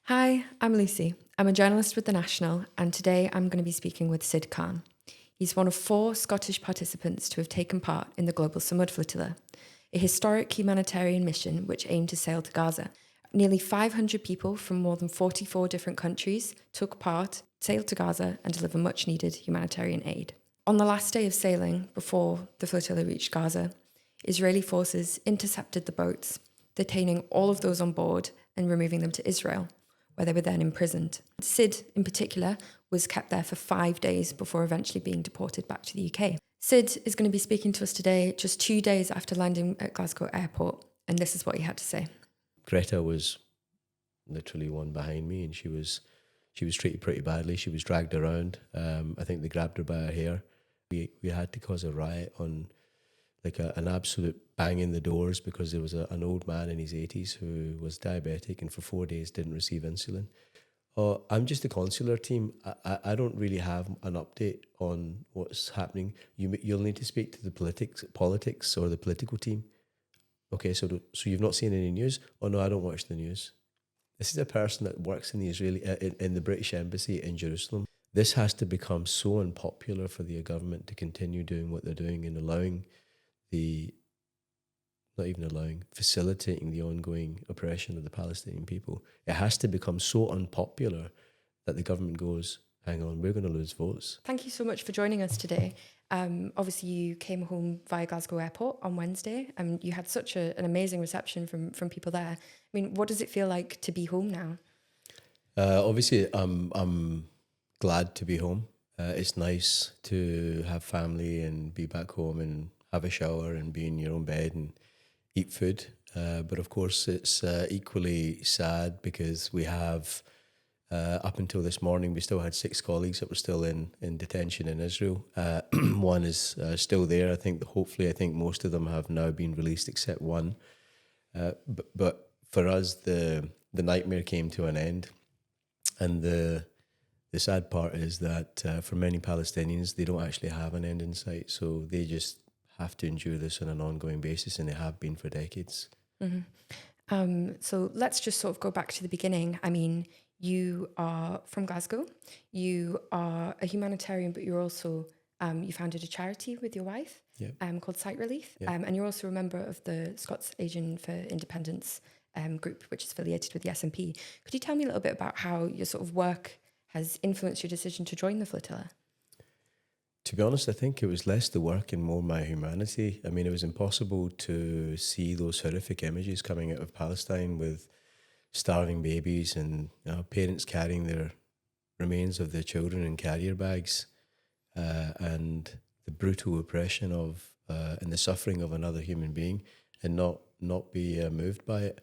Hi, I'm Lucy. I'm a journalist with The National, and today I'm going to be speaking with Sid Khan. He's one of 4 Scottish participants to have taken part in the Global Sumud Flotilla, a historic humanitarian mission which aimed to sail to Gaza. Nearly 500 people from more than 44 different countries took part, sailed to Gaza, and delivered much needed humanitarian aid. On the last day of sailing, before the flotilla reached Gaza, Israeli forces intercepted the boats, detaining all of those on board and removing them to Israel, where they were then imprisoned. Sid, in particular, was kept there for 5 days before eventually being deported back to the UK. Sid is going to be speaking to us today, just 2 days after landing at Glasgow Airport, and this is what he had to say. Greta was literally one behind me, and she was treated pretty badly. She was dragged around. I think they grabbed her by her hair. We had to cause a riot on like an absolute bang in the doors because there was an old man in his 80s who was diabetic and for 4 days didn't receive insulin. I'm just the consular team. I don't really have an update on what's happening. You'll need to speak to the politics or the political team. Okay, so you've not seen any news? Oh no, I don't watch the news. This is a person that works in the in the British Embassy in Jerusalem. This has to become so unpopular for the government to continue doing what they're doing and facilitating the ongoing oppression of the Palestinian people. It has to become so unpopular that the government goes, hang on, we're going to lose votes. Thank you so much for joining us today. Obviously, you came home via Glasgow Airport on Wednesday, and you had such an amazing reception from people there. I mean, what does it feel like to be home now? Obviously, I'm glad to be home. It's nice to have family and be back home and have a shower and be in your own bed and eat food. But of course, it's equally sad because we have, up until this morning, we still had 6 colleagues that were still in detention in Israel. One is still there. I think most of them have now been released except one. But for us, the nightmare came to an end. And the sad part is that for many Palestinians, they don't actually have an end in sight. So they just have to endure this on an ongoing basis, and they have been for decades. Mm-hmm. So let's just sort of go back to the beginning. I mean, you are from Glasgow. You are a humanitarian, but you're also, you founded a charity with your wife called Sight Relief. And you're also a member of the Scots Asian for Independence group, which is affiliated with the SNP. Could you tell me a little bit about how your sort of work has influenced your decision to join the flotilla? To be honest, I think it was less the work and more my humanity. I mean, it was impossible to see those horrific images coming out of Palestine with starving babies and parents carrying their remains of their children in carrier bags, and the brutal oppression of and the suffering of another human being, and not be moved by it.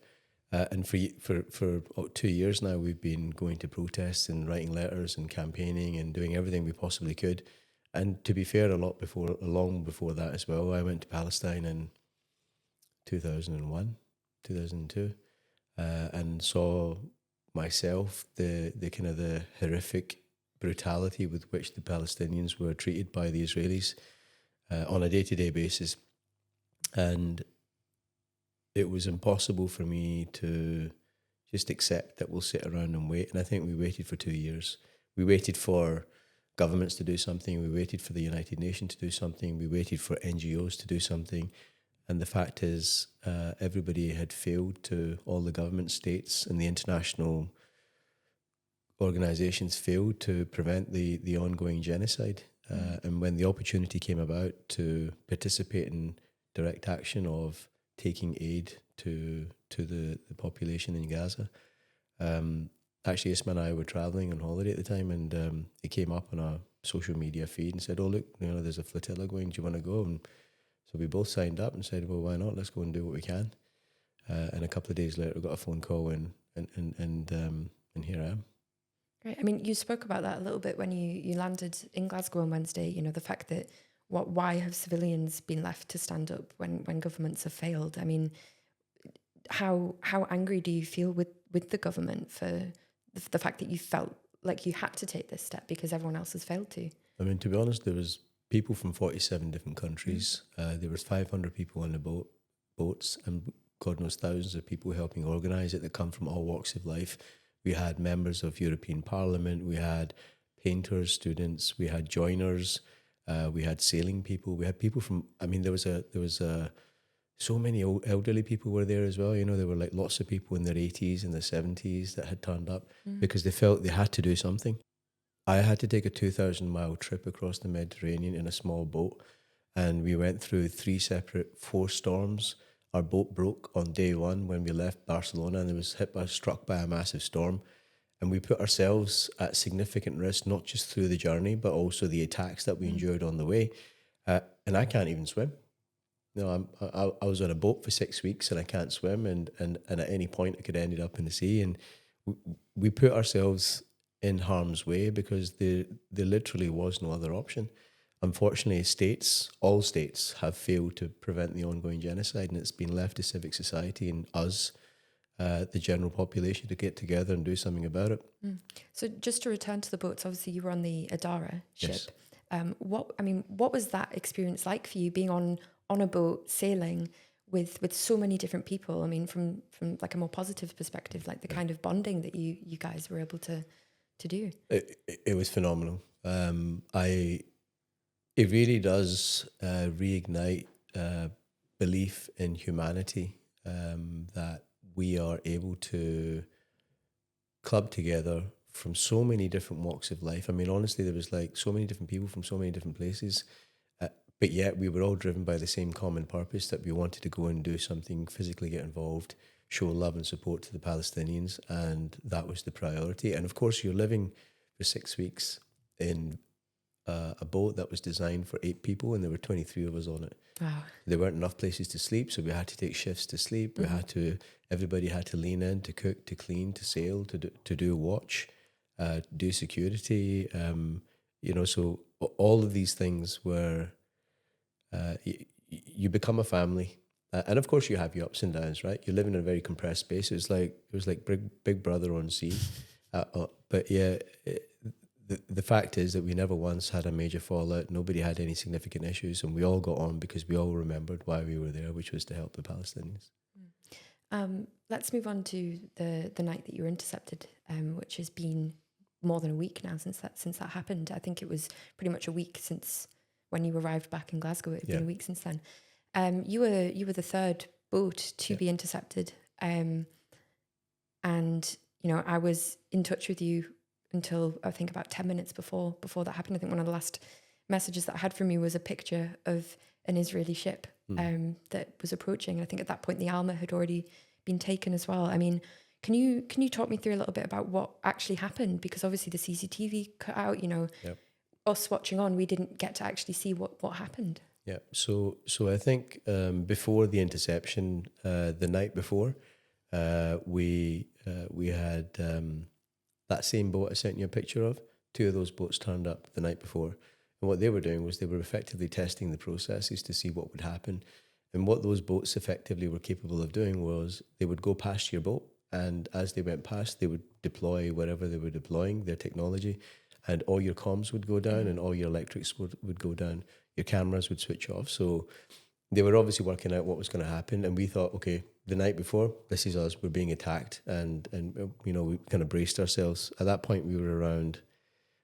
And for 2 years now, we've been going to protests and writing letters and campaigning and doing everything we possibly could. And to be fair, long before that as well, I went to Palestine in 2001, 2002, and saw myself the kind of the horrific brutality with which the Palestinians were treated by the Israelis on a day-to-day basis. And it was impossible for me to just accept that we'll sit around and wait. And I think we waited for 2 years. We waited for governments to do something. We waited for the United Nations to do something. We waited for NGOs to do something. And the fact is, everybody had failed to, all the government, states and the international organizations failed to prevent the ongoing genocide. And when the opportunity came about to participate in direct action of taking aid to the population in Gaza, actually, Isma and I were traveling on holiday at the time, and it came up on a social media feed and said, "Oh look, there's a flotilla going. Do you want to go?" And so we both signed up and said, "Well, why not? Let's go and do what we can." And a couple of days later, we got a phone call, and here I am. Right. I mean, you spoke about that a little bit when you landed in Glasgow on Wednesday. You know, the fact that why have civilians been left to stand up when governments have failed? I mean, how angry do you feel with the government for the fact that you felt like you had to take this step because everyone else has failed to? I mean, to be honest, there was people from 47 different countries. There was 500 people on the boats, and God knows thousands of people helping organise it that come from all walks of life. We had members of European Parliament. We had painters, students. We had joiners. We had sailing people. We had people from. I mean, there was a so many elderly people were there as well. You know, there were like lots of people in their 80s and their 70s that had turned up because they felt they had to do something. I had to take a 2,000-mile trip across the Mediterranean in a small boat, and we went through 3 separate force storms. Our boat broke on day one when we left Barcelona, and it was struck by a massive storm. And we put ourselves at significant risk, not just through the journey, but also the attacks that we endured on the way. And I can't even swim. No, I was on a boat for 6 weeks and I can't swim, and at any point I could have ended up in the sea. And we put ourselves in harm's way because there literally was no other option. Unfortunately, all states have failed to prevent the ongoing genocide, and it's been left to civic society and us, the general population, to get together and do something about it. So just to return to the boats, obviously you were on the Adara ship. Yes. What was that experience like for you, being on a boat sailing with so many different people? I mean, from like a more positive perspective, like the kind of bonding that you guys were able to do. It was phenomenal. It really does reignite belief in humanity, that we are able to club together from so many different walks of life. I mean, honestly, there was like so many different people from so many different places, but yet we were all driven by the same common purpose, that we wanted to go and do something, physically get involved, show love and support to the Palestinians, and that was the priority. And of course, you're living for 6 weeks in a boat that was designed for 8 people, and there were 23 of us on it. Wow. There weren't enough places to sleep, so we had to take shifts to sleep. Everybody had to lean in to cook, to clean, to sail, to do watch, do security. So all of these things were, you become a family. And of course you have your ups and downs, right? You live in a very compressed space. It was like Big Brother on sea. But yeah, the fact is that we never once had a major fallout. Nobody had any significant issues, and we all got on because we all remembered why we were there, which was to help the Palestinians. Let's move on to the night that you were intercepted, which has been more than a week now since that happened. I think it was pretty much a week since when you arrived back in Glasgow. It had been a week since then. You were the third boat to be intercepted, and I was in touch with you until I think about 10 minutes before that happened. I think one of the last messages that I had from you was a picture of an Israeli ship that was approaching. And I think at that point the Alma had already been taken as well. I mean, can you talk me through a little bit about what actually happened? Because obviously the CCTV cut out, us watching on, we didn't get to actually see what happened. Yeah, so I think before the interception, the night before, we had that same boat I sent you a picture of. 2 of those boats turned up the night before, and what they were doing was they were effectively testing the processes to see what would happen. And what those boats effectively were capable of doing was they would go past your boat, and as they went past, they would deploy whatever they were deploying, their technology, and all your comms would go down and all your electrics would go down. Your cameras would switch off. So they were obviously working out what was going to happen. And we thought, okay, the night before, this is us, we're being attacked. And we kind of braced ourselves. At that point, we were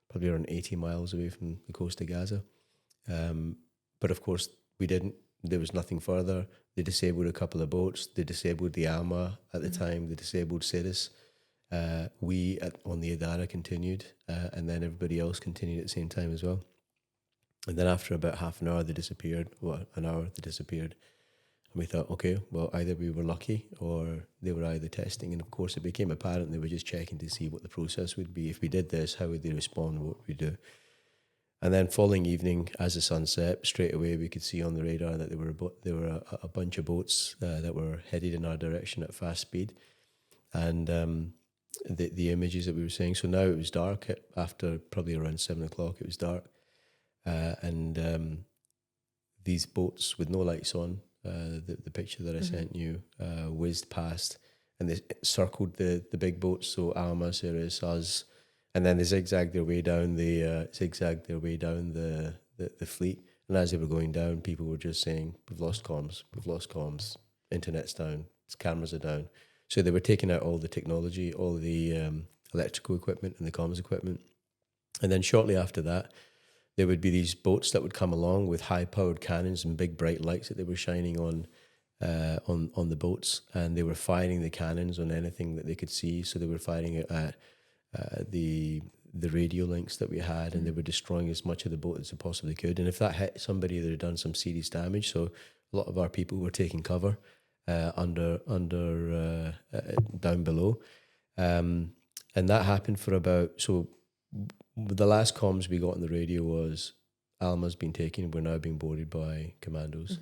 probably around 80 miles away from the coast of Gaza. But of course, we didn't. There was nothing further. They disabled a couple of boats. They disabled the Alma at the time. They disabled Sidis. We on the Adara continued, and then everybody else continued at the same time as well. And then after about half an hour, they disappeared. An hour, they disappeared. And we thought, okay, well, either we were lucky or they were either testing. And of course, it became apparent they were just checking to see what the process would be. If we did this, how would they respond? What would we do? And then following evening, as the sun set, straight away we could see on the radar that there were a bunch of boats that were headed in our direction at fast speed. And the images that we were seeing. So now it was dark. After probably around 7 o'clock, it was dark. And these boats with no lights on, the picture that I sent you, whizzed past, and they circled the big boats. So Alma, Cirrus, us, and then they zigzagged their way down the fleet. And as they were going down, people were just saying, "We've lost comms, internet's down, cameras are down." So they were taking out all the technology, all the electrical equipment and the comms equipment. And then shortly after that, there would be these boats that would come along with high-powered cannons and big bright lights that they were shining on the boats, and they were firing the cannons on anything that they could see. So they were firing it at the radio links that we had, and they were destroying as much of the boat as they possibly could. And if that hit somebody, they'd done some serious damage. So a lot of our people were taking cover under down below, and that happened for about the last comms we got on the radio was Alma's been taken. We're now being boarded by commandos,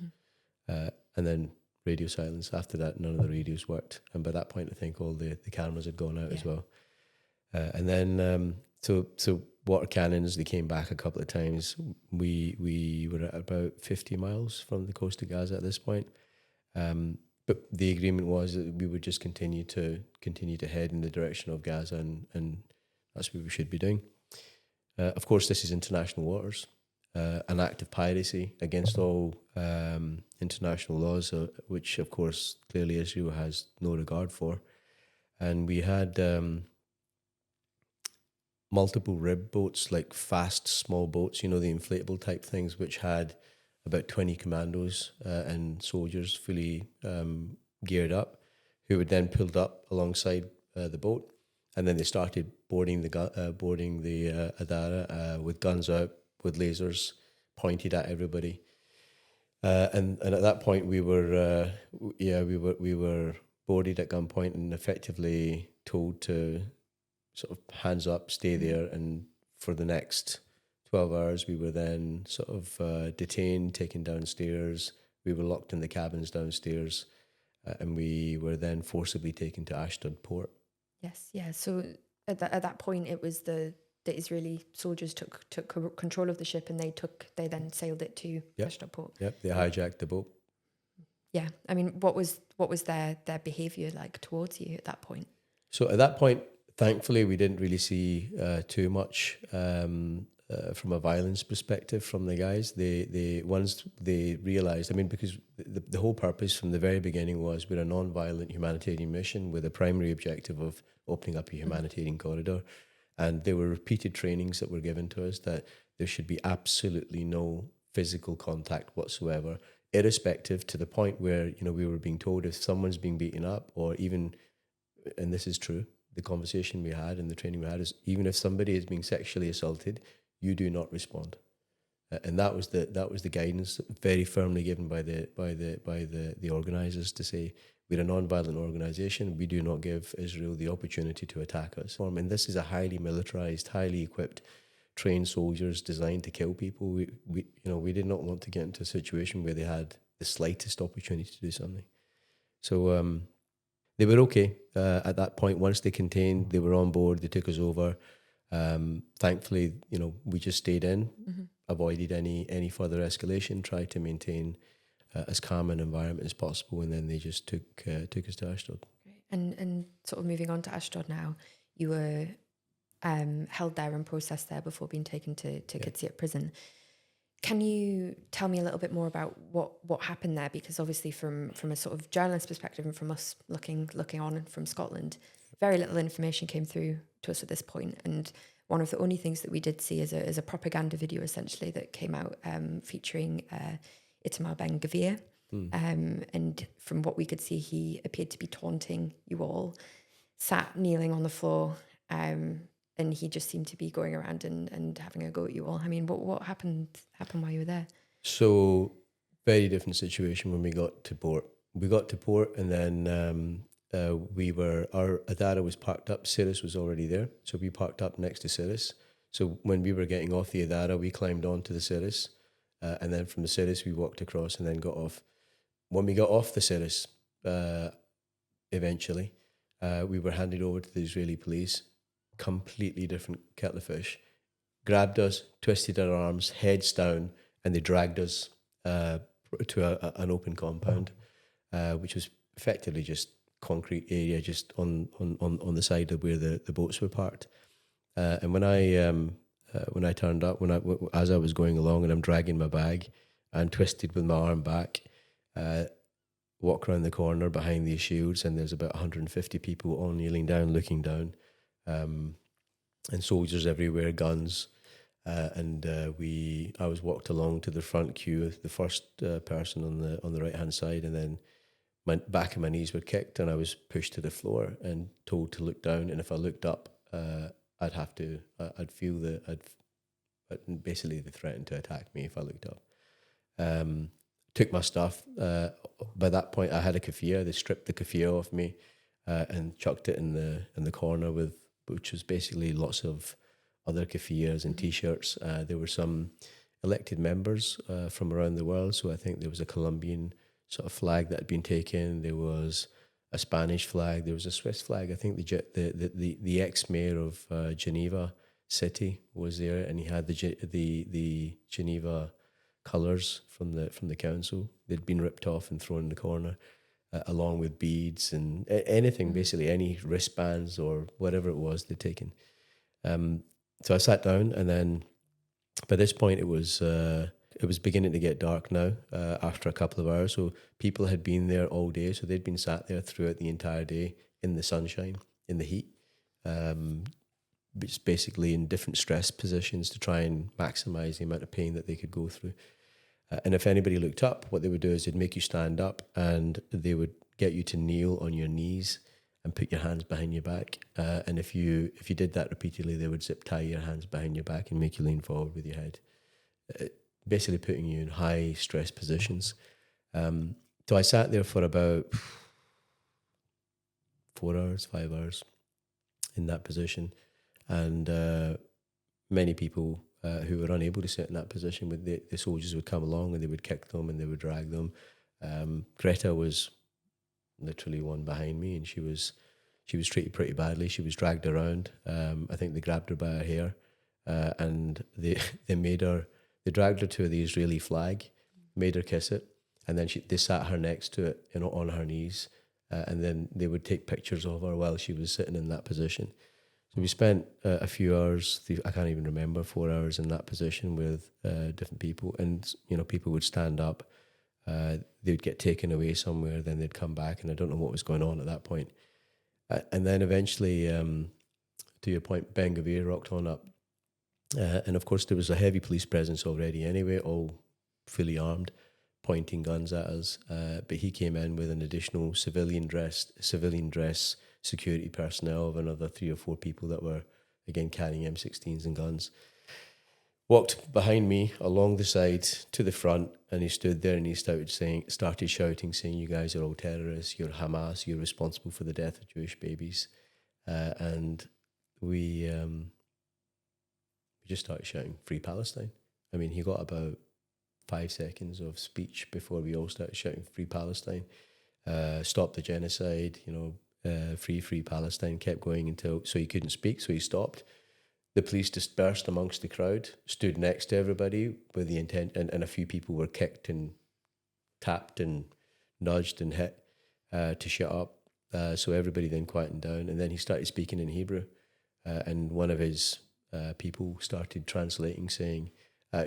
and then radio silence. After that, none of the radios worked, and by that point, I think all the cameras had gone out as well. And then so water cannons. They came back a couple of times. We were at about 50 miles from the coast of Gaza at this point. But the agreement was that we would just continue to head in the direction of Gaza, and that's what we should be doing. Of course, this is international waters, an act of piracy against all international laws, which, of course, clearly Israel has no regard for. And we had multiple rib boats, like fast, small boats, the inflatable type things, which had about 20 commandos and soldiers fully geared up, who would then pulled up alongside the boat. And then they started boarding the Adara with guns out, with lasers pointed at everybody. And at that point, we were boarded at gunpoint and effectively told to sort of hands up, stay there. And for the next 12 hours, we were then sort of detained, taken downstairs. We were locked in the cabins downstairs, and we were then forcibly taken to Ashdod port. Yes, yeah. So at that point, it was the Israeli soldiers took control of the ship, and they then sailed it to Ashdod port. Yep, they hijacked the boat. Yeah, I mean, what was their behaviour like towards you at that point? So at that point, thankfully, we didn't really see too much from a violence perspective from the guys. Once they realised, because the whole purpose from the very beginning was we're a non-violent humanitarian mission with a primary objective of opening up a humanitarian corridor. And there were repeated trainings that were given to us that there should be absolutely no physical contact whatsoever, irrespective, to the point where, we were being told if someone's being beaten up, or even, and this is true, the conversation we had and the training we had is, even if somebody is being sexually assaulted, you do not respond. And that was the guidance very firmly given by the organisers, to say we're a non-violent organisation. We do not give Israel the opportunity to attack us. And this is a highly militarised, highly equipped, trained soldiers designed to kill people. We did not want to get into a situation where they had the slightest opportunity to do something. So they were okay at that point. Once they contained, they were on board. They took us over. Thankfully, we just stayed in, avoided any further escalation, tried to maintain as calm an environment as possible, and then they just took us to Ashdod. And sort of moving on to Ashdod now, you were held there and processed there before being taken to Kitzbühel prison. Can you tell me a little bit more about what happened there? Because obviously from a sort of journalist perspective and from us looking on from Scotland, very little information came through to us at this point. And one of the only things that we did see is a propaganda video, essentially, that came out featuring Itamar Ben-Gvir. And from what we could see, he appeared to be taunting you all, sat kneeling on the floor, and he just seemed to be going around and having a go at you all. I mean, what happened while you were there? So, very different situation when we got to port. We got to port, and then our Adara was parked up. Cirrus was already there, so we parked up next to Cirrus. So when we were getting off the Adara, we climbed onto the Cirrus, and then from the Cirrus we walked across and then got off. When we got off the Cirrus, eventually, we were handed over to the Israeli police. Completely different kettle of fish. Grabbed us, twisted our arms, heads down, and they dragged us to an open compound, which was effectively just concrete area just on the side of where the boats were parked. And when I turned up, as I was going along and I'm dragging my bag and twisted with my arm back, walk around the corner behind these shields, and there's about 150 people all kneeling down, looking down, and soldiers everywhere, guns. I was walked along to the front queue, the first person on the right hand side, and then my back and my knees were kicked, and I was pushed to the floor and told to look down. And if I looked up, I'd feel that basically they threatened to attack me if I looked up. Took my stuff. By that point, I had a keffiyeh. They stripped the keffiyeh off me and chucked it in the corner which was basically lots of other keffiyehs and T-shirts. There were some elected members from around the world. So I think there was a Colombian sort of flag that had been taken. There was a Spanish flag. There was a Swiss flag. I think the ex-mayor of Geneva City was there, and he had the Geneva colours from the council. They'd been ripped off and thrown in the corner, along with beads and anything, basically any wristbands or whatever it was they'd taken. So I sat down, and then by this point it was beginning to get dark now. After a couple of hours, so people had been there all day, so they'd been sat there throughout the entire day in the sunshine, in the heat. It's basically in different stress positions to try and maximise the amount of pain that they could go through. And if anybody looked up, what they would do is they'd make you stand up, and they would get you to kneel on your knees and put your hands behind your back. And if you did that repeatedly, they would zip tie your hands behind your back and make you lean forward with your head, basically putting you in high stress positions. So I sat there for about 5 hours in that position. And many people who were unable to sit in that position, the soldiers would come along and they would kick them and they would drag them. Greta was literally one behind me, and she was treated pretty badly. She was dragged around. I think they grabbed her by her hair, and they dragged her to the Israeli flag, made her kiss it, and then they sat her next to it, on her knees, and then they would take pictures of her while she was sitting in that position. So we spent a few hours, I can't even remember, 4 hours in that position with different people. And, people would stand up, they'd get taken away somewhere, then they'd come back, and I don't know what was going on at that point. And then eventually, to your point, Ben Gavir rocked on up. And of course, there was a heavy police presence already anyway, all fully armed, pointing guns at us. But he came in with an additional civilian dress security personnel of another 3 or 4 people that were, again, carrying M16s and guns. Walked behind me along the side to the front, and he stood there and he started shouting, saying, "You guys are all terrorists, you're Hamas, you're responsible for the death of Jewish babies." And we just started shouting, "Free Palestine." I mean, he got about 5 seconds of speech before we all started shouting, "Free Palestine, stop the genocide, free Palestine." Kept going so he couldn't speak, so he stopped. The police dispersed amongst the crowd, stood next to everybody with the intent, and a few people were kicked and tapped and nudged and hit to shut up. So everybody then quietened down, and then he started speaking in Hebrew, and one of his people started translating, saying,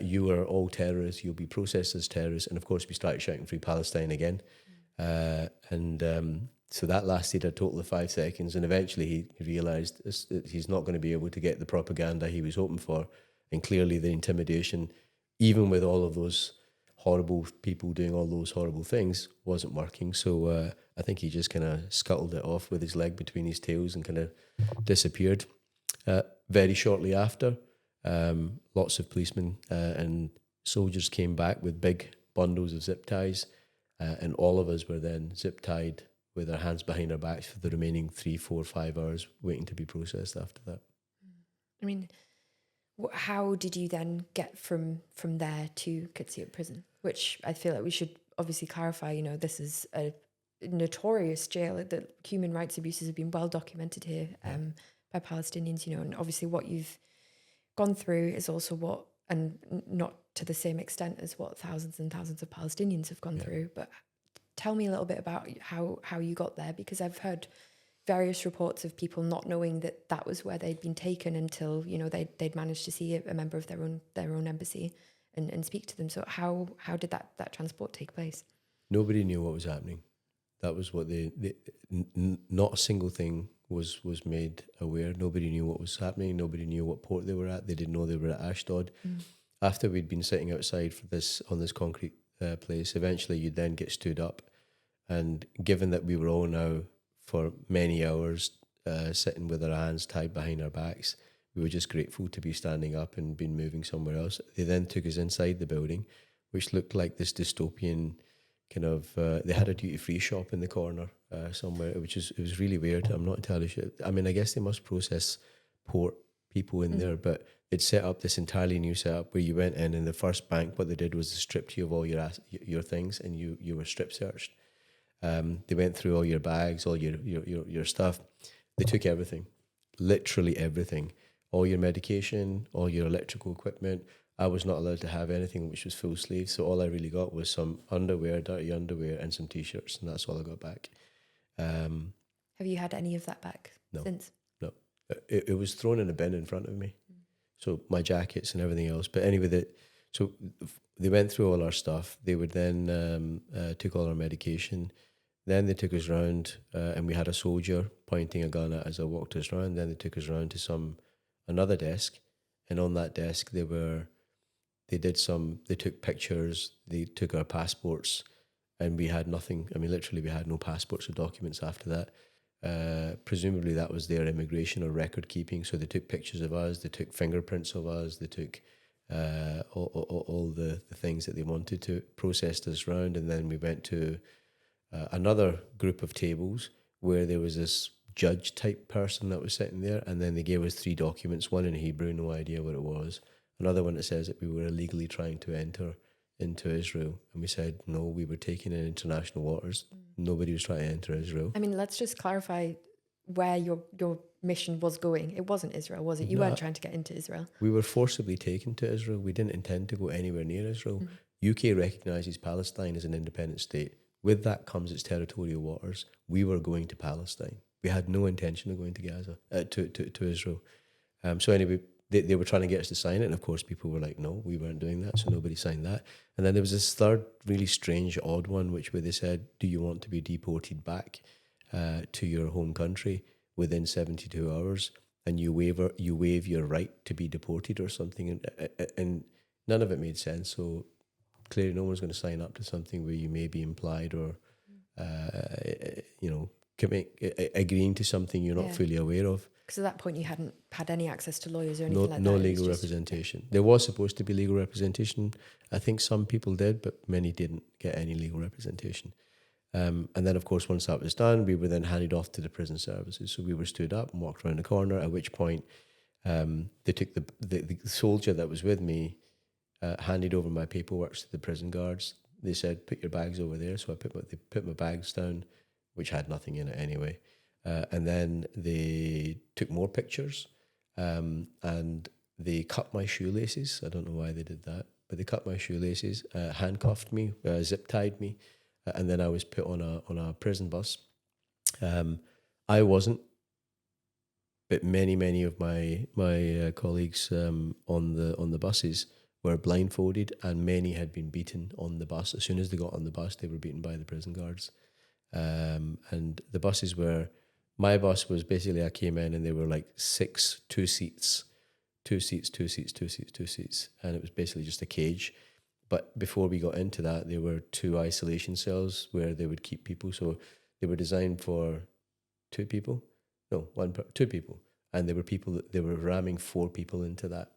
"You are all terrorists, you'll be processed as terrorists." And of course we started shouting, "Free Palestine" again. So that lasted a total of 5 seconds, and eventually he realised that he's not going to be able to get the propaganda he was hoping for, and clearly the intimidation, even with all of those horrible people doing all those horrible things, wasn't working. So I think he just kind of scuttled it off with his leg between his tails and kind of disappeared. Very shortly after, lots of policemen and soldiers came back with big bundles of zip ties, and all of us were then zip tied with our hands behind our backs for the remaining 3, 4, 5 hours, waiting to be processed after that. I mean, how did you then get from there to Kitsio prison? Which I feel like we should obviously clarify, this is a notorious jail. The human rights abuses have been well documented here by Palestinians, and obviously what you've gone through is also and not to the same extent as what thousands and thousands of Palestinians have gone through, but tell me a little bit about how you got there, because I've heard various reports of people not knowing that was where they'd been taken until they'd managed to see a member of their own embassy and speak to them. So how did that transport take place? Nobody knew what was happening. That was what not a single thing was made aware. Nobody knew what was happening. Nobody knew what port they were at. They didn't know they were at Ashdod. After we'd been sitting outside on this concrete place, eventually you'd then get stood up. And given that we were all now for many hours sitting with our hands tied behind our backs, we were just grateful to be standing up and being moving somewhere else. They then took us inside the building, which looked like this dystopian kind of. They had a duty-free shop in the corner somewhere, it was really weird. I'm not entirely sure. I mean, I guess they must process port people in there, but they'd set up this entirely new setup where you went in, and the first bank, what they did was they stripped you of all your things, and you were strip searched. They went through all your bags, all your stuff. They took everything, literally everything, all your medication, all your electrical equipment. I was not allowed to have anything which was full sleeve, so all I really got was some underwear, dirty underwear, and some t-shirts, and that's all I got back. Have you had any of that back since? No. It was thrown in a bin in front of me. So my jackets and everything else. But anyway, so they went through all our stuff. They would then took all our medication. Then they took us round, and we had a soldier pointing a gun at us as I walked us round. Then they took us round to another desk, and on that desk they took pictures, they took our passports, and we had nothing. I mean, literally, we had no passports or documents after that. Presumably that was their immigration or record keeping. So they took pictures of us, they took fingerprints of us, they took all the things that they wanted to, processed us round, and then we went to another group of tables where there was this judge type person that was sitting there, and then they gave us 3 documents, one in Hebrew, no idea what it was, another one that says that we were illegally trying to enter into Israel, and we said no, we were taken in international waters. Nobody was trying to enter Israel. I mean, let's just clarify where your mission was going. It wasn't Israel, was it? You weren't trying to get into Israel. We were forcibly taken to Israel. We didn't intend to go anywhere near Israel. UK recognises Palestine as an independent state. With that comes its territorial waters. We were going to Palestine. We had no intention of going to Gaza, to Israel. So anyway, they were trying to get us to sign it, and of course people were like, no, we weren't doing that, so nobody signed that. And then there was this third really strange, odd one, where they said, do you want to be deported back to your home country within 72 hours, and you waive your right to be deported or something, and none of it made sense. So clearly no one's going to sign up to something where you may be implied or agreeing to something you're not fully aware of. Because at that point you hadn't had any access to lawyers or anything like that. No legal representation. There was supposed to be legal representation. I think some people did, but many didn't get any legal representation. And then, of course, once that was done, we were then handed off to the prison services. So we were stood up and walked around the corner, at which point they took the soldier that was with me, handed over my paperwork to the prison guards. They said, put your bags over there. So they put my bags down, which had nothing in it anyway. And then they took more pictures, and they cut my shoelaces. I don't know why they did that, but they cut my shoelaces, handcuffed me, zip-tied me, and then I was put on a prison bus. I wasn't, but many of my colleagues on the buses were blindfolded, and many had been beaten on the bus. As soon as they got on the bus, they were beaten by the prison guards. And the buses were... My bus was basically, I came in and there were like 6 2 seats, and it was basically just a cage. But before we got into that, there were 2 isolation cells where they would keep people. So they were designed for 2 people, 2 people, and there were people that they were ramming 4 people into that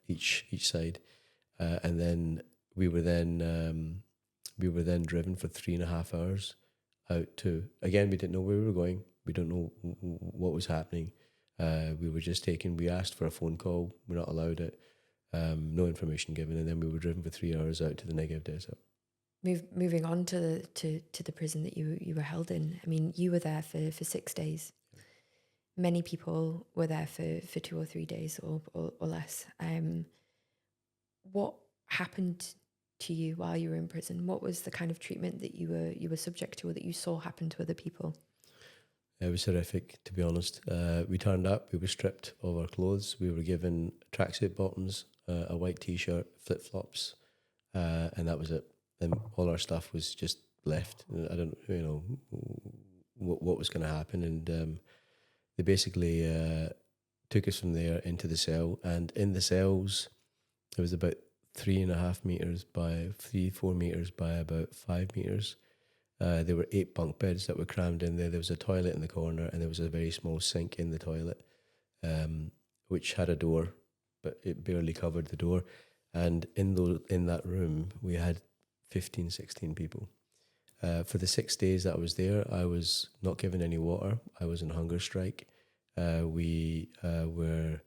each side, and then we were then driven for 3.5 hours out to, again, we didn't know where we were going. We don't know what was happening. We were just we asked for a phone call. We're not allowed it. No information given. And then we were driven for 3 hours out to the Negev desert. Moving on to the prison that you were held in. I mean, you were there for 6 days. Many people were there for 2 or 3 days or less. What happened to you while you were in prison? What was the kind of treatment that you were subject to, or that you saw happen to other people? It was horrific, to be honest. We turned up, we were stripped of our clothes. We were given tracksuit bottoms, a white t-shirt, flip-flops, and that was it. And all our stuff was just left. I don't, what was going to happen, and they basically took us from there into the cell, and in the cells it was about 3.5 meters by 4 meters by about 5 meters. There were 8 bunk beds that were crammed in there. There was a toilet in the corner, and there was a very small sink in the toilet, which had a door, but it barely covered the door. And in that room, we had 15, 16 people. For the 6 days that I was there, I was not given any water. I was on hunger strike. We were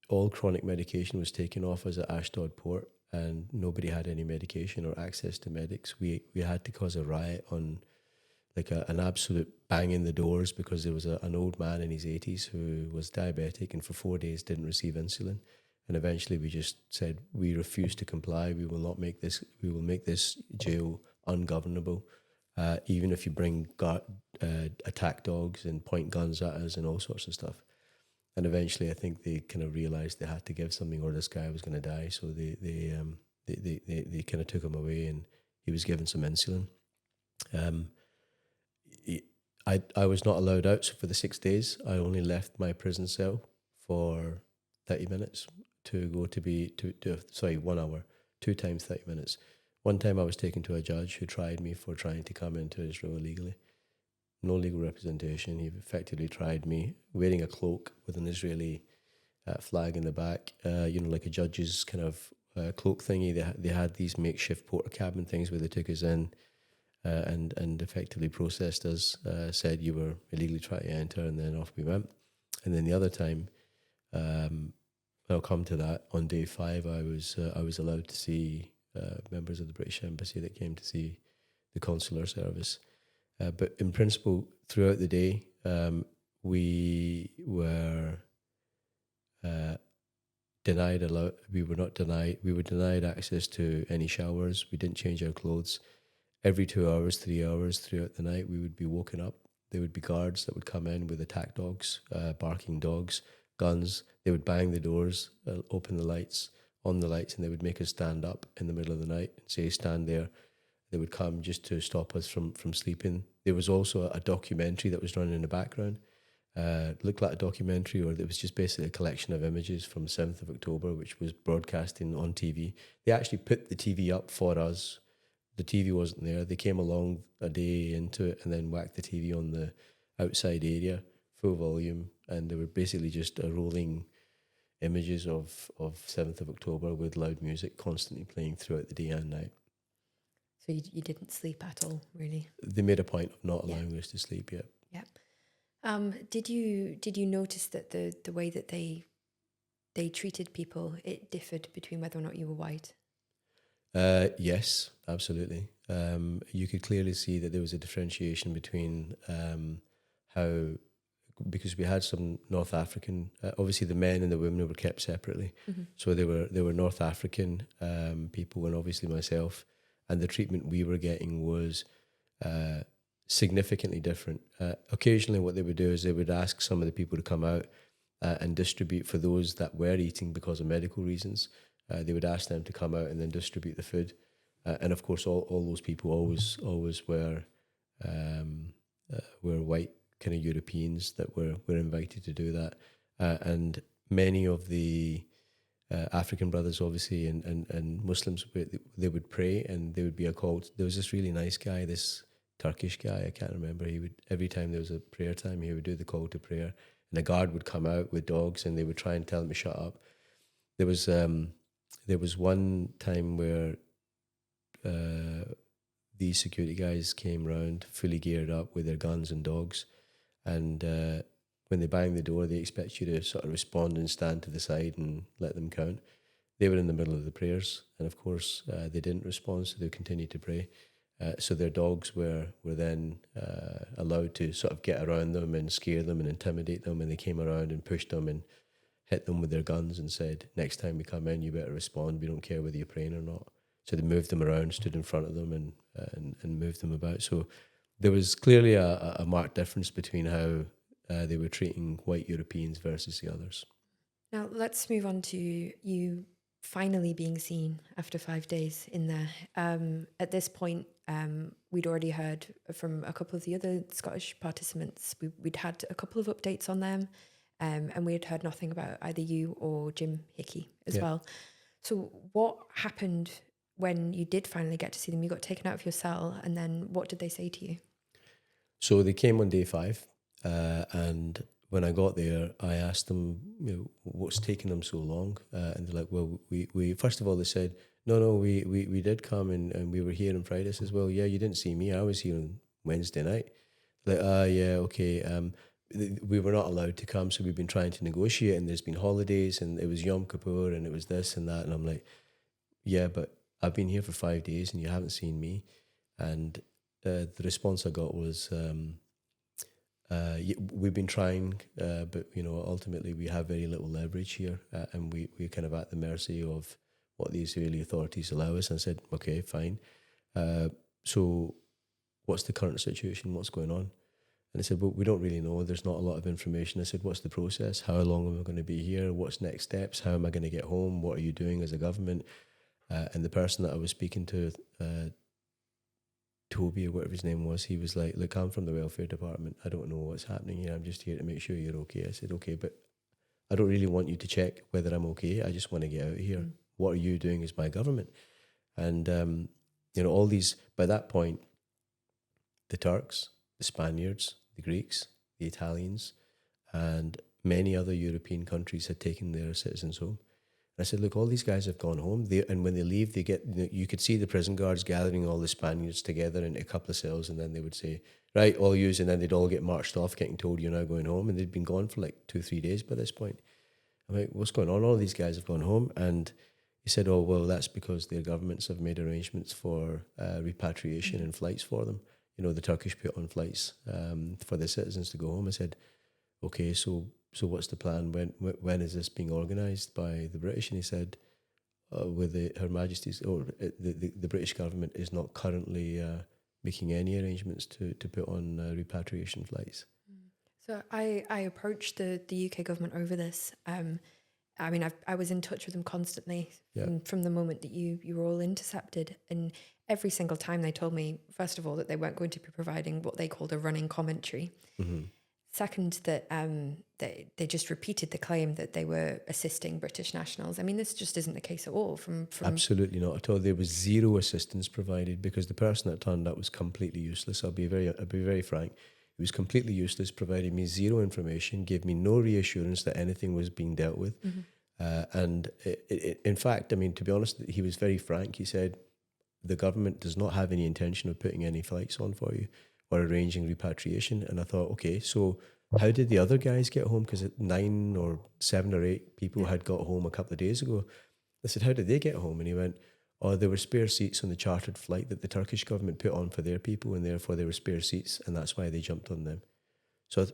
all chronic medication was taken off us at Ashdod port, and nobody had any medication or access to medics. We had to cause a riot on like an absolute bang in the doors because there was an old man in his 80s who was diabetic and for 4 days didn't receive insulin. And eventually we just said, we refuse to comply. We will make this jail ungovernable. Even if you bring attack dogs and point guns at us and all sorts of stuff. And eventually I think they kind of realized they had to give something or this guy was going to die. So they kind of took him away and he was given some insulin. I was not allowed out. So for the 6 days, I only left my prison cell for 30 minutes to go to 1 hour, 2 times 30 minutes. One time I was taken to a judge who tried me for trying to come into Israel illegally. No legal representation. He effectively tried me wearing a cloak with an Israeli flag in the back, like a judge's kind of cloak thingy. They had these makeshift porter cabin things where they took us in and effectively processed us, said you were illegally trying to enter, and then off we went. And then the other time, I'll come to that, on day 5, I was allowed to see members of the British Embassy that came to see the consular service. But in principle, throughout the day, we were we were denied access to any showers. We didn't change our clothes. Every 2 hours, 3 hours throughout the night, we would be woken up. There would be guards that would come in with attack dogs, barking dogs, guns. They would bang the doors, open the lights, on the lights, and they would make us stand up in the middle of the night and say, stand there. They would come just to stop us from sleeping. There was also a documentary that was running in the background. Looked like a documentary, or it was just basically a collection of images from the 7th of October, which was broadcasting on TV. They actually put the TV up for us. The TV wasn't there. They came along a day into it and then whacked the TV on the outside area, full volume, and they were basically just rolling images of 7th of October with loud music constantly playing throughout the day and night. So you didn't sleep at all, really? They made a point of not allowing us to sleep yet. Yeah. Did you notice that the way that they treated people, it differed between whether or not you were white? Yes, absolutely. You could clearly see that there was a differentiation between how, because we had some North African, obviously the men and the women were kept separately. Mm-hmm. So there were North African people and obviously myself, and the treatment we were getting was significantly different. Occasionally what they would do is they would ask some of the people to come out and distribute for those that were eating because of medical reasons. They would ask them to come out and then distribute the food. And of course, all those people always were white kind of Europeans that were invited to do that. And many of the African brothers, obviously, and Muslims, they would pray and they would be called. There was this really nice guy, this Turkish guy, I can't remember. He would, every time there was a prayer time, he would do the call to prayer. And a guard would come out with dogs and they would try and tell him to shut up. There was one time where these security guys came round fully geared up with their guns and dogs, and when they bang the door, they expect you to sort of respond and stand to the side and let them count. They were in the middle of the prayers, and of course they didn't respond, so they continued to pray. So their dogs were then allowed to sort of get around them and scare them and intimidate them, and they came around and pushed them and hit them with their guns and said, next time we come in, you better respond. We don't care whether you're praying or not. So they moved them around, stood in front of them and moved them about. So there was clearly a marked difference between how they were treating white Europeans versus the others. Now let's move on to you finally being seen after 5 days in there. At this point, we'd already heard from a couple of the other Scottish participants. We'd had a couple of updates on them, and we had heard nothing about either you or Jim Hickey as well. So what happened when you did finally get to see them? You got taken out of your cell, and then what did they say to you? So they came on day 5, and when I got there, I asked them, what's taking them so long? And they're like, well, we first of all, they said, no, we did come and we were here on Friday. I says, well, yeah, you didn't see me. I was here on Wednesday night. Like, yeah, okay. We were not allowed to come, so we've been trying to negotiate, and there's been holidays, and it was Yom Kippur, and it was this and that. And I'm like, yeah, but I've been here for 5 days, and you haven't seen me. And the response I got was, we've been trying, but ultimately we have very little leverage here, and we're kind of at the mercy of what the Israeli authorities allow us. And I said, okay, fine. So what's the current situation? What's going on? And I said, well, we don't really know. There's not a lot of information. I said, what's the process? How long am I going to be here? What's next steps? How am I going to get home? What are you doing as a government? And the person that I was speaking to, Toby or whatever his name was, he was like, look, I'm from the welfare department. I don't know what's happening here. I'm just here to make sure you're okay. I said, okay, but I don't really want you to check whether I'm okay. I just want to get out of here. What are you doing as my government? And, all these, by that point, the Turks, the Spaniards, the Greeks, the Italians, and many other European countries had taken their citizens home. And I said, look, all these guys have gone home. And when they leave, they get, you could see the prison guards gathering all the Spaniards together in a couple of cells, and then they would say, right, all yous, and then they'd all get marched off, getting told you're now going home. And they'd been gone for like 2-3 days by this point. I'm like, what's going on? All these guys have gone home. And he said, oh, well, that's because their governments have made arrangements for repatriation and flights for them. The Turkish put on flights for the citizens to go home. I said, okay, so what's the plan? When is this being organised by the British? And he said, with Her Majesty's, or the British government is not currently making any arrangements to put on repatriation flights. So I approached the UK government over this. I was in touch with them constantly from the moment that you were all intercepted, and every single time they told me, first of all, that they weren't going to be providing what they called a running commentary. Mm-hmm. Second, that they just repeated the claim that they were assisting British nationals. I mean, this just isn't the case at all. From Absolutely not at all. There was zero assistance provided because the person that turned up was completely useless. I'll be very frank. He was completely useless, provided me zero information, gave me no reassurance that anything was being dealt with. Mm-hmm. And in fact, I mean, to be honest, he was very frank. He said, the government does not have any intention of putting any flights on for you or arranging repatriation. And I thought, okay, so how did the other guys get home? Because 9 or 7 or 8 people had got home a couple of days ago. I said, how did they get home? And he went, oh, there were spare seats on the chartered flight that the Turkish government put on for their people, and therefore there were spare seats, and that's why they jumped on them. So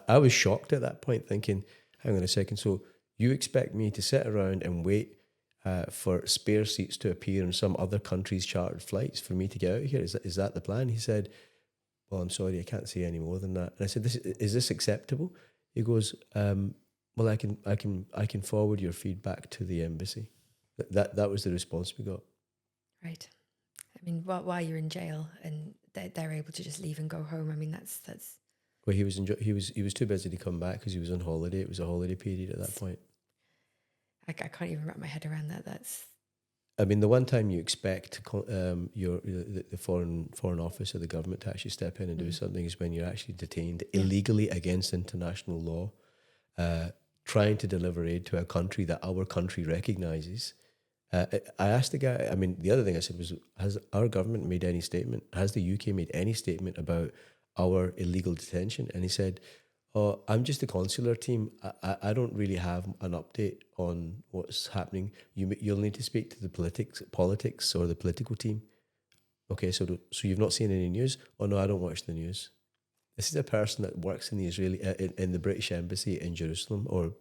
I was shocked at that point, thinking, hang on a second, so you expect me to sit around and wait for spare seats to appear in some other country's chartered flights for me to get out of here? Is that the plan? He said, well, I'm sorry, I can't say any more than that. And I said, is this acceptable? He goes, well, I can forward your feedback to the embassy. That was the response we got. Right. I mean, while you're in jail and they're able to just leave and go home, I mean, that's. Well, he was too busy to come back because he was on holiday. It was a holiday period at that point. I can't even wrap my head around that. I mean, the one time you expect the foreign office of the government to actually step in and do something is when you're actually detained illegally against international law, trying to deliver aid to a country that our country recognises. I asked the guy, I mean, the other thing I said was, has our government made any statement? Has the UK made any statement about our illegal detention? And he said, oh, I'm just the consular team. I don't really have an update on what's happening. You'll need to speak to the politics or the political team. Okay, so you've not seen any news? Oh no, I don't watch the news. This is a person that works in the Israeli in the British Embassy in Jerusalem, or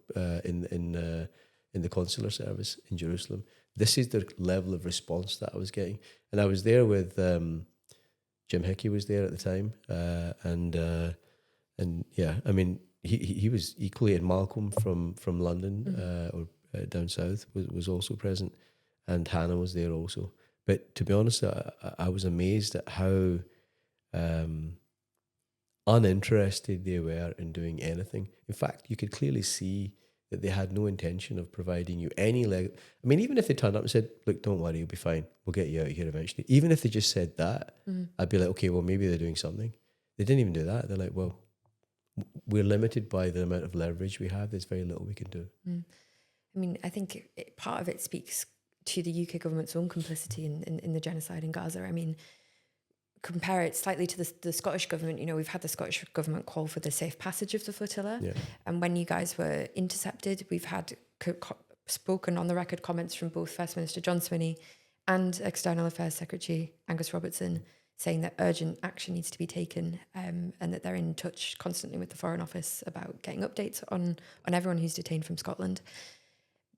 in the consular service in Jerusalem. This is the level of response that I was getting, and I was there with Jim Hickey was there at the time, and yeah, I mean he was equally, and Malcolm from London or down south was also present, and Hannah was there also. But to be honest, I was amazed at how um, uninterested they were in doing anything. In fact, you could clearly see that they had no intention of providing you any I mean, even if they turned up and said, "Look, don't worry, you'll be fine. We'll get you out of here eventually." Even if they just said that, I'd be like, "Okay, well, maybe they're doing something." They didn't even do that. They're like, "Well, we're limited by the amount of leverage we have. There's very little we can do." I mean, I think part of it speaks to the UK government's own complicity in the genocide in Gaza. I mean, compare it slightly to the Scottish government. You know, we've had the Scottish government call for the safe passage of the flotilla. Yeah. And when you guys were intercepted, we've had spoken on the record comments from both First Minister John Swinney and External Affairs Secretary Angus Robertson saying that urgent action needs to be taken, and that they're in touch constantly with the Foreign Office about getting updates on everyone who's detained from Scotland.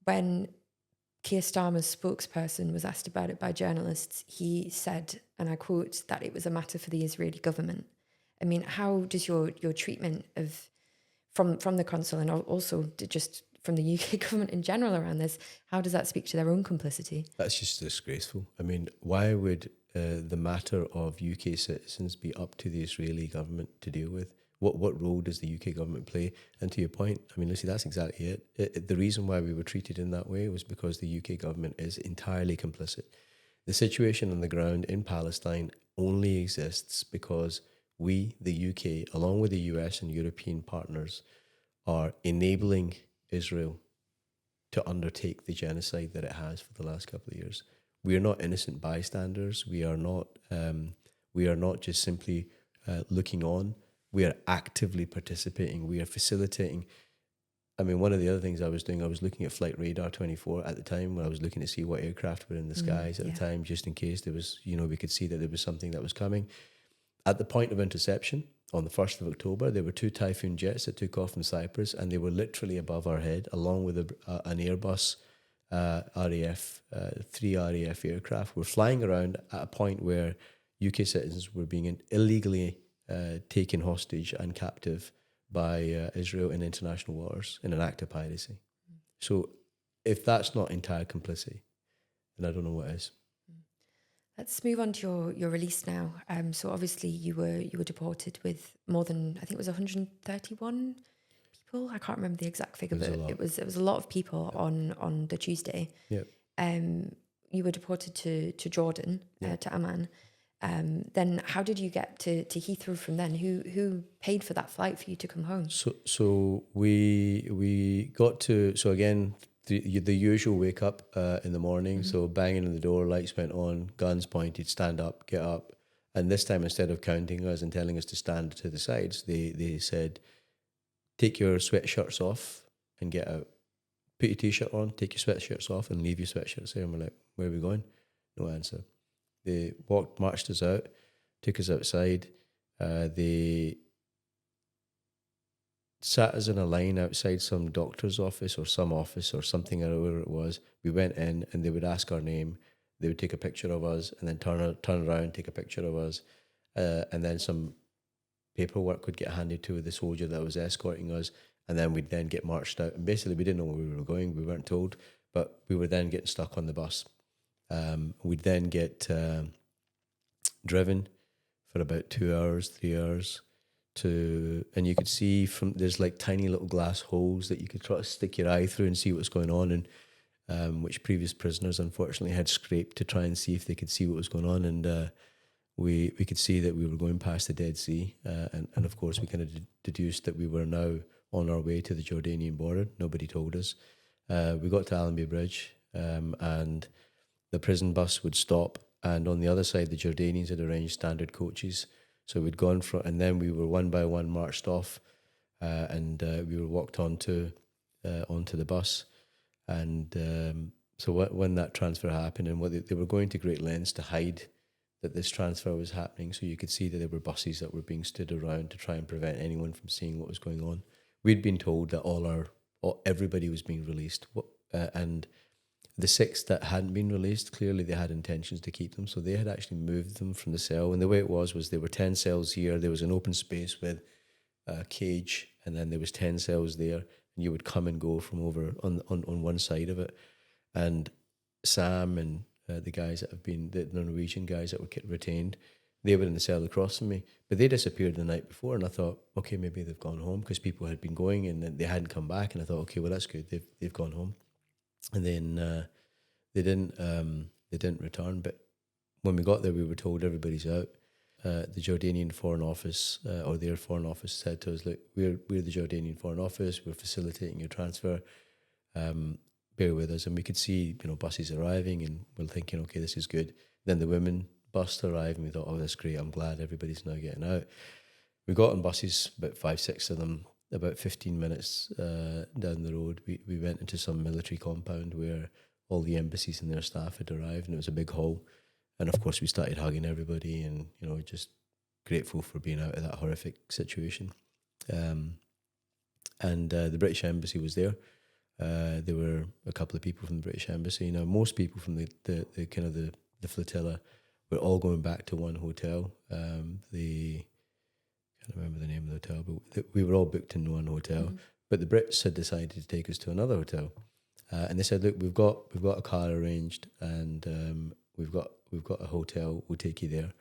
When Keir Starmer's spokesperson was asked about it by journalists, he said, and I quote, that it was a matter for the Israeli government. I mean, how does your treatment of from the consul and also just from the UK government in general around this, how does that speak to their own complicity? That's just disgraceful. I mean, why would the matter of UK citizens be up to the Israeli government to deal with? What role does the UK government play? And to your point, I mean, Lucy, that's exactly it. The reason why we were treated in that way was because the UK government is entirely complicit. The situation on the ground in Palestine only exists because we, the UK, along with the US and European partners, are enabling Israel to undertake the genocide that it has for the last couple of years. We are not innocent bystanders. We are not just simply looking on. We are actively participating. We are facilitating. I mean, one of the other things I was doing, I was looking at Flight Radar 24 at the time when I was looking to see what aircraft were in the skies at the time, just in case there was, we could see that there was something that was coming. At the point of interception, on the 1st of October, there were 2 Typhoon jets that took off from Cyprus, and they were literally above our head, along with an Airbus RAF, 3 RAF aircraft. Were flying around at a point where UK citizens were being illegally taken hostage and captive by Israel in international waters in an act of piracy. So if that's not entire complicity, then I don't know what is. Let's move on to your release now. So obviously you were deported with more than, I think it was 131 people. I can't remember the exact figure, but it was a lot of people on the Tuesday. Yeah. You were deported to Jordan, to Amman. Then how did you get to Heathrow from then? Who paid for that flight for you to come home? So we got to, so again, the usual wake up in the morning. So banging on the door, lights went on, guns pointed, stand up, get up. And this time, instead of counting us and telling us to stand to the sides, they said, take your sweatshirts off and get out. Put your t-shirt on, take your sweatshirts off and leave your sweatshirts there. And we're like, where are we going? No answer. They marched us out, took us outside. They sat us in a line outside some doctor's office or some office or something, or whatever it was. We went in and they would ask our name. They would take a picture of us and then turn around, take a picture of us. And then some paperwork would get handed to the soldier that was escorting us. And then we'd then get marched out. And basically we didn't know where we were going. We weren't told, but we were then getting stuck on the bus. We'd then get driven for about 2 hours, 3 hours and you could see there's like tiny little glass holes that you could try to stick your eye through and see what's going on, and which previous prisoners unfortunately had scraped to try and see if they could see what was going on. And we could see that we were going past the Dead Sea, and of course we kind of deduced that we were now on our way to the Jordanian border. Nobody told us. We got to Allenby Bridge, and the prison bus would stop, and on the other side the Jordanians had arranged standard coaches. So we'd gone and then we were one by one marched off, and we were walked onto the bus. And so when that transfer happened, and they were going to great lengths to hide that this transfer was happening, so you could see that there were buses that were being stood around to try and prevent anyone from seeing what was going on. We'd been told that everybody was being released, and the 6 that hadn't been released, clearly they had intentions to keep them. So they had actually moved them from the cell. And the way it was there were 10 cells here. There was an open space with a cage, and then there was 10 cells there. And you would come and go from over on one side of it. And Sam and the guys that have been, the Norwegian guys that were retained, they were in the cell across from me, but they disappeared the night before, and I thought, okay, maybe they've gone home, because people had been going and they hadn't come back, and I thought, okay, well, that's good, they've gone home. And then they didn't return. But when we got there, we were told everybody's out. The Jordanian Foreign Office, or their Foreign Office, said to us, look, we're the Jordanian Foreign Office, we're facilitating your transfer, bear with us. And we could see, buses arriving, and we're thinking, okay, this is good. Then the women bus arrived, and we thought, oh, that's great, I'm glad everybody's now getting out. We got on buses, about 5-6 of them, about 15 minutes down the road. We went into some military compound where all the embassies and their staff had arrived, and it was a big hall. And of course, we started hugging everybody, and just grateful for being out of that horrific situation. And the British Embassy was there. There were a couple of people from the British Embassy. Now, most people from the flotilla were all going back to one hotel. I can't remember the name of the hotel, but we were all booked in one hotel. Mm-hmm. But the Brits had decided to take us to another hotel, and they said, "Look, we've got a car arranged, and we've got a hotel. We'll take you there."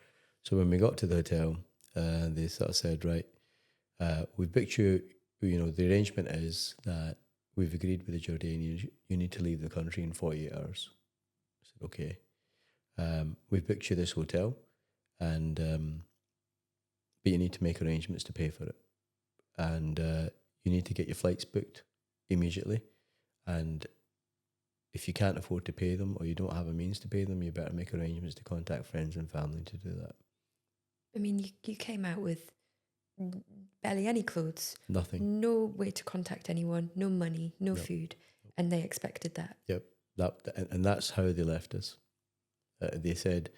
So when we got to the hotel, they sort of said, "Right, we've booked you. The arrangement is that we've agreed with the Jordanians. You need to leave the country in 48 hours." I said, "Okay. We've booked you this hotel, and but you need to make arrangements to pay for it, and you need to get your flights booked immediately, and if you can't afford to pay them, or you don't have a means to pay them, you better make arrangements to contact friends and family to do that." I mean, you came out with barely any clothes. Nothing. No way to contact anyone, no money, no food, and they expected that. Yep. And that's how they left us. They said,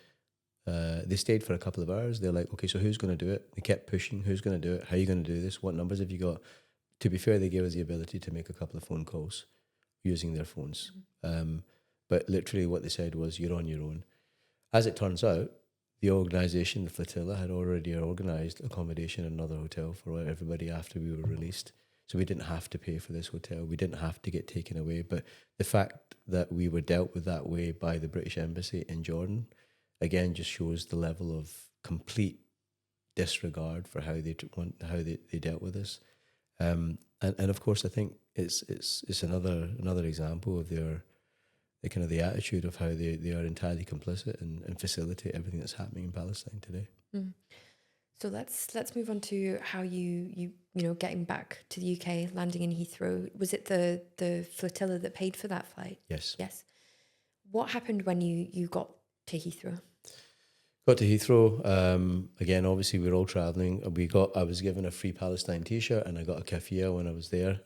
they stayed for a couple of hours. They're like, okay, so who's going to do it? They kept pushing, who's going to do it? How are you going to do this? What numbers have you got? To be fair, they gave us the ability to make a couple of phone calls using their phones. Mm-hmm. But literally what they said was, you're on your own. As it turns out, the organisation, the flotilla, had already organised accommodation in another hotel for everybody after we were released. So we didn't have to pay for this hotel. We didn't have to get taken away. But the fact that we were dealt with that way by the British Embassy in Jordan, again, just shows the level of complete disregard for how they dealt with us. And of course, I think it's another example of the attitude of how they are entirely complicit and facilitate everything that's happening in Palestine today. Mm. So let's move on to how you getting back to the UK, landing in Heathrow. Was it the flotilla that paid for that flight? Yes. What happened when you got to Heathrow? Got to Heathrow. Again, obviously we're all travelling. I was given a Free Palestine T-shirt, and I got a keffiyeh when I was there,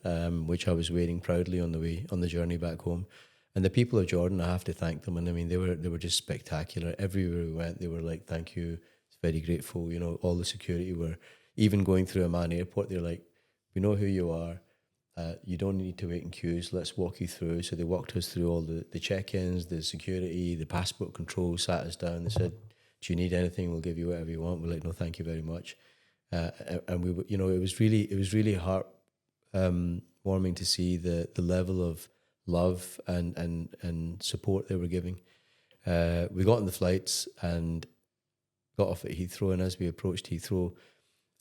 which I was wearing proudly on the journey back home. And the people of Jordan, I have to thank them. And I mean, they were just spectacular. Everywhere we went, they were like, "Thank you, it's very grateful." All the security were, even going through Amman Airport, they're like, "We know who you are. You don't need to wait in queues. Let's walk you through." So they walked us through all the check-ins, the security, the passport control, sat us down. They said, "Do you need anything? We'll give you whatever you want." We're like, "No, thank you very much." And we, it was really heart warming to see the level of love and support they were giving. We got on the flights and got off at Heathrow, and as we approached Heathrow,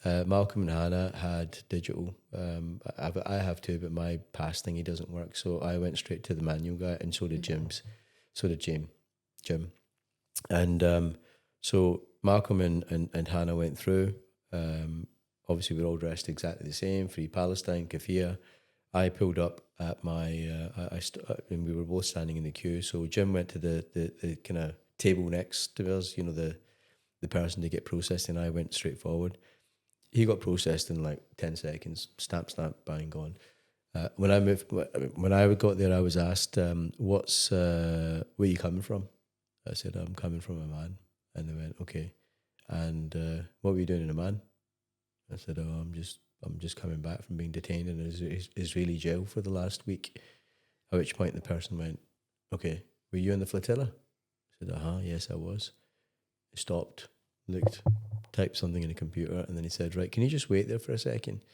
Malcolm and Hannah had digital. I have too, but my pass thingy doesn't work, so I went straight to the manual guy, and so did Jim. And so Malcolm and Hannah went through. Obviously, we're all dressed exactly the same, Free Palestine, keffiyeh. I pulled up at my, and we were both standing in the queue. So Jim went to the kind of table next to us, the person to get processed, and I went straight forward. He got processed in like 10 seconds, stamp, bang, gone. When I got there, I was asked, where are you coming from? I said, "I'm coming from Amman." And they went, "Okay. And what were you doing in Amman?" I said, "Oh, I'm just coming back from being detained in an Israeli jail for the last week." At which point the person went, "Okay, were you in the flotilla?" I said, "Yes, I was." He stopped, looked, typed something in a computer, and then he said, "Right, can you just wait there for a second?"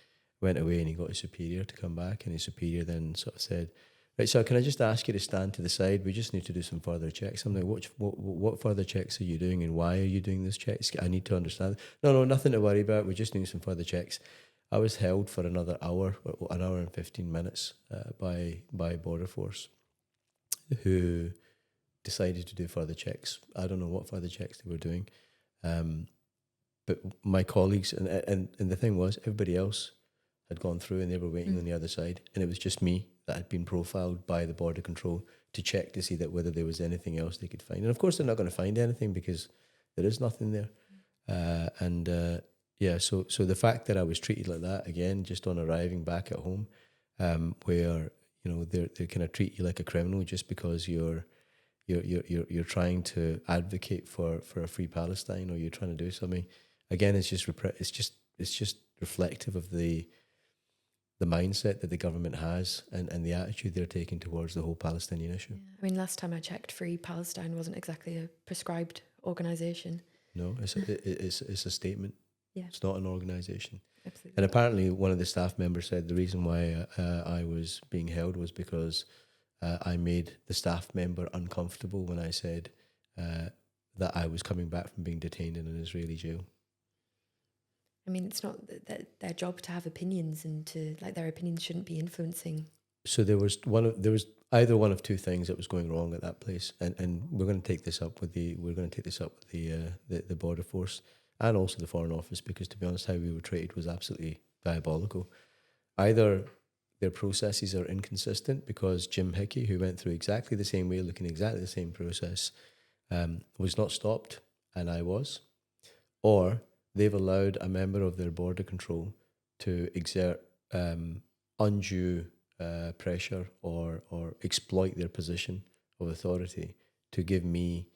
Went away, and he got his superior to come back, and his superior then sort of said, Right, so can I just ask you to stand to the side? We just need to do some further checks. I'm like, what further checks are you doing, and why are you doing these checks? I need to understand. No, nothing to worry about. We just need some further checks. I was held for another hour, an hour and 15 minutes by Border Force, who decided to do further checks. I don't know what further checks they were doing. But my colleagues, and the thing was, everybody else had gone through and they were waiting on the other side. And it was just me that had been profiled by the border control to check to see that whether there was anything else they could find. And of course, they're not going to find anything because there is nothing there. So the fact that I was treated like that, again, just on arriving back at home, where, you know, they kind of treat you like a criminal just because you're trying to advocate for a free Palestine, or you're trying to do something. Again, it's just reflective of the mindset that the government has and the attitude they're taking towards the whole Palestinian issue. Yeah. I mean, last time I checked, Free Palestine wasn't exactly a prescribed organisation. No, it's a statement. Yeah. It's not an organisation. Absolutely. And apparently one of the staff members said the reason why I was being held was because I made the staff member uncomfortable when I said that I was coming back from being detained in an Israeli jail. I mean, it's not their job to have opinions, and their opinions shouldn't be influencing. So there was either one of two things that was going wrong at that place, and we're going to take this up with the border force and also the Foreign Office, because to be honest, how we were treated was absolutely diabolical. Either their processes are inconsistent, because Jim Hickey, who went through exactly the same way, looking exactly the same process, was not stopped, and I was, or they've allowed a member of their border control to exert undue pressure or exploit their position of authority to give me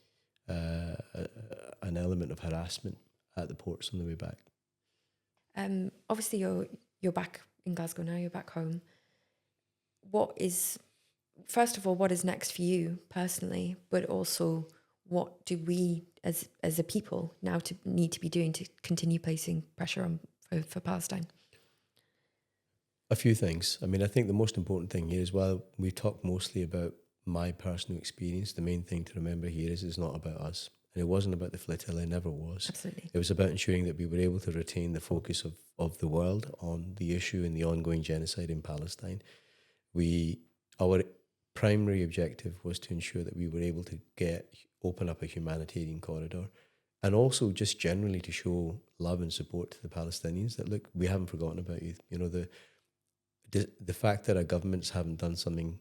an element of harassment at the ports on the way back. Obviously, you're back in Glasgow now. You're back home. First of all, what is next for you personally? But also, what do we as a people now need to be doing to continue placing pressure on for Palestine? A few things. I mean, I think the most important thing here is, while we talk mostly about my personal experience, the main thing to remember here is it's not about us. And it wasn't about the flotilla, it never was. Absolutely. It was about ensuring that we were able to retain the focus of the world on the issue and the ongoing genocide in Palestine. Our primary objective was to ensure that we were able to open up a humanitarian corridor, and also just generally to show love and support to the Palestinians, that, look, we haven't forgotten about you. You know, the fact that our governments haven't done something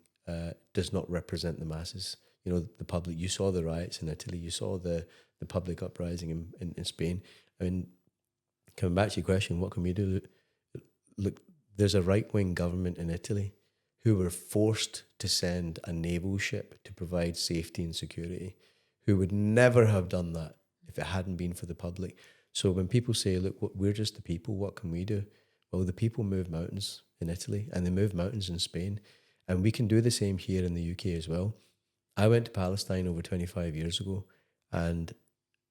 does not represent the masses. You know, the public, you saw the riots in Italy, you saw the public uprising in Spain. I mean, coming back to your question, what can we do? Look, there's a right-wing government in Italy who were forced to send a naval ship to provide safety and security, who would never have done that if it hadn't been for the public. So when people say, look, we're just the people, what can we do? Well, the people move mountains in Italy, and they move mountains in Spain, and we can do the same here in the UK as well. I went to Palestine over 25 years ago, and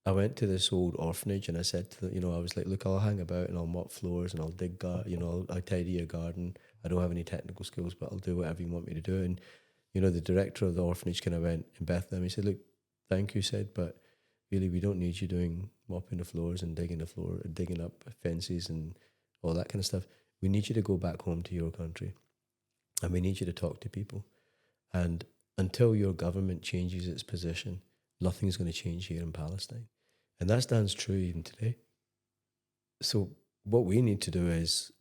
I went to this old orphanage, and I said to I was like, look, I'll hang about and I'll mop floors and I'll dig, I'll tidy your garden. I don't have any technical skills, but I'll do whatever you want me to do. And, the director of the orphanage kind of went in Bethlehem. He said, look, thank you, Sid, but really we don't need you doing mopping the floors and digging the floor, digging up fences and all that kind of stuff. We need you to go back home to your country, and we need you to talk to people. And until your government changes its position, nothing's going to change here in Palestine. And that stands true even today. So what we need to do is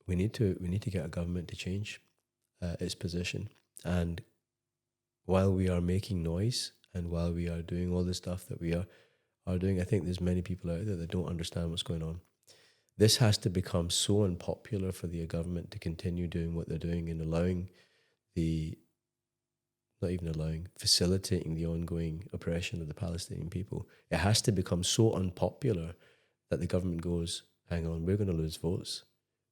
we need to get a government to change its position. And while we are making noise and while we are doing all the stuff that we are doing, I think there's many people out there that don't understand what's going on. This has to become so unpopular for the government to continue doing what they're doing and facilitating the ongoing oppression of the Palestinian people. It has to become so unpopular that the government goes, hang on, we're going to lose votes.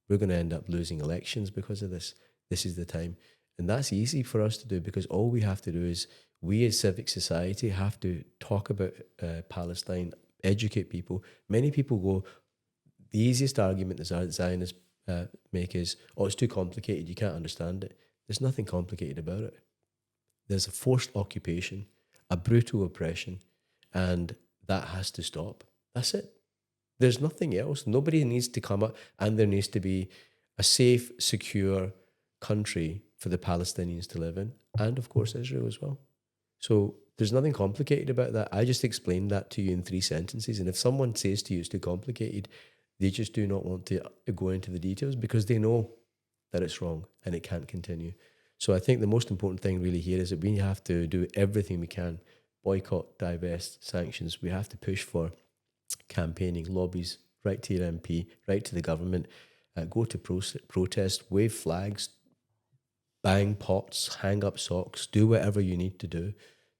We're going to end up losing elections because of this. This is the time. And that's easy for us to do, because all we have to do is, we as civic society have to talk about Palestine, educate people. Many people go, the easiest argument that Zionists make is, oh, it's too complicated, you can't understand it. There's nothing complicated about it. There's a forced occupation, a brutal oppression, and that has to stop. That's it. There's nothing else. Nobody needs to come up, and there needs to be a safe, secure country for the Palestinians to live in, and of course Israel as well. So there's nothing complicated about that. I just explained that to you in 3 sentences, and if someone says to you it's too complicated, they just do not want to go into the details because they know that it's wrong and it can't continue. So I think the most important thing really here is that we have to do everything we can, boycott, divest, sanctions. We have to push for campaigning, lobbies, write to your MP, write to the government, go to protest, wave flags, bang pots, hang up socks, do whatever you need to do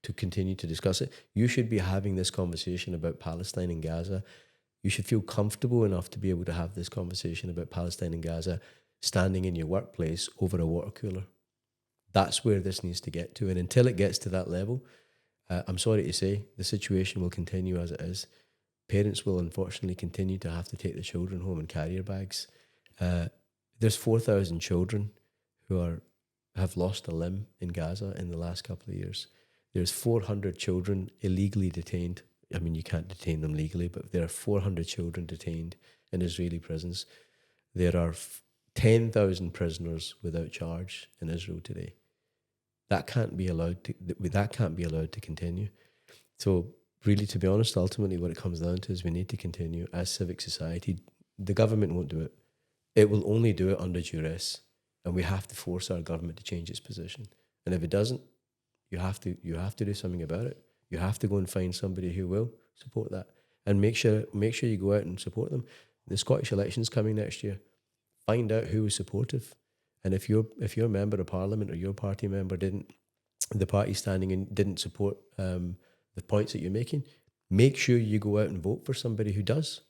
to continue to discuss it. You should be having this conversation about Palestine and Gaza. You should feel comfortable enough to be able to have this conversation about Palestine and Gaza standing in your workplace over a water cooler. That's where this needs to get to. And until it gets to that level, I'm sorry to say, the situation will continue as it is. Parents will unfortunately continue to have to take the children home in carrier bags. There's 4,000 children who have lost a limb in Gaza in the last couple of years. There's 400 children illegally detained. I mean, you can't detain them legally, but there are 400 children detained in Israeli prisons. There are 10,000 prisoners without charge in Israel today. That can't be allowed to continue. So really, to be honest, ultimately what it comes down to is we need to continue as civic society. The government won't do it. It will only do it under duress. And we have to force our government to change its position. And if it doesn't, you have to do something about it. You have to go and find somebody who will support that. And make sure you go out and support them. The Scottish election's coming next year. Find out who is supportive. And if your member of parliament or your party member the party standing in didn't support the points that you're making, make sure you go out and vote for somebody who does.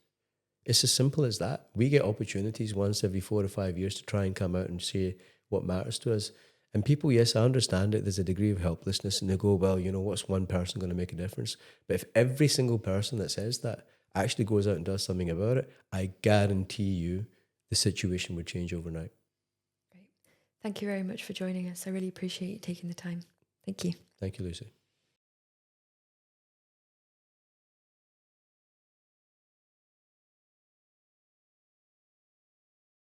It's as simple as that. We get opportunities once every 4 or 5 years to try and come out and say what matters to us. And people, yes, I understand it. There's a degree of helplessness and they go, well, what's one person going to make a difference? But if every single person that says that actually goes out and does something about it, I guarantee you the situation would change overnight. Great. Thank you very much for joining us. I really appreciate you taking the time. Thank you. Thank you, Lucy.